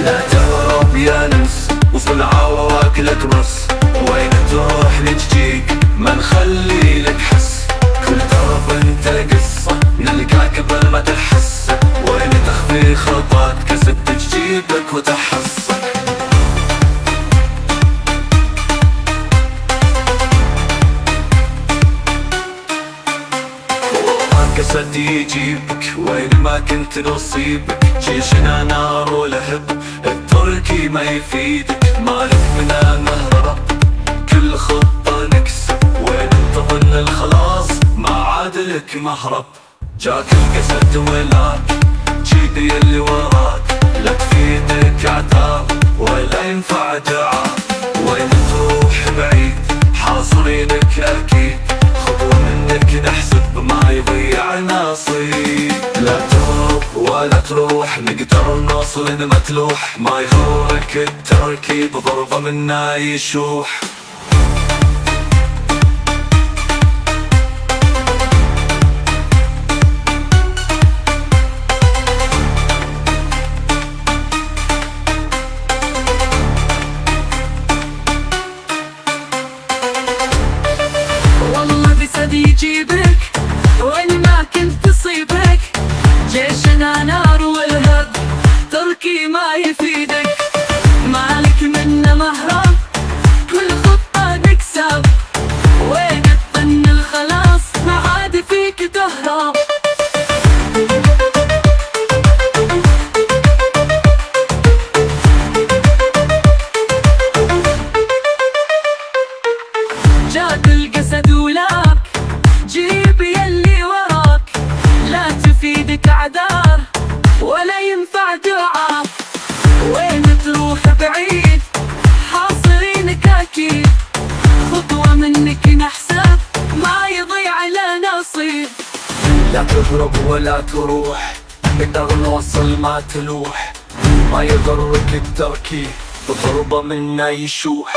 لا تهرب يا نفس وصل عواقلك رص، وين تروح نجيك ما نخلي لك حس، كل طرف انت قصة نلقاك قبل ما تحس، وين تخفي خطاك كسب تجيبك وتحصك. كسد يجيبك وين ما كنت نصيبك، جيشنا نار ولهب التركي ما يفيدك، مالك منا نهرب كل خطة نكسب، وين تظن الخلاص ما عادلك مهرب، جاك الكسد ولاك جيب يلي وراك، لا تفيدك عتاب ولا ينفع دعاء، وين تروح بعيد حاصرينك اكيد، خطوة منك نحسب ما يضيع نصيب، لا تهرب ولا تروح نقدر نوصل متلوح، ما يغرك التركي بضربة منا يشوح. والله بسد يجيبك وين ما كنت تصيبك، جيشنا نار والهب تركي ما يفيدك، مالك منا مهرب كل خطة نكسب، وين تظن الخلاص ما عاد فيك تهرب. جاك القسد ولاك جيب يلي وراك، لا تفيدك اعذار ولا ينفع دعاء، وين تروح بعيد حاصرينك اكيد، خطوة منك نحسب ما يضيع لا نصيب. لا تهرب ولا تروح نقدر نوصل ما تلوح، ما يغرك التركي بضربة منا يشوح.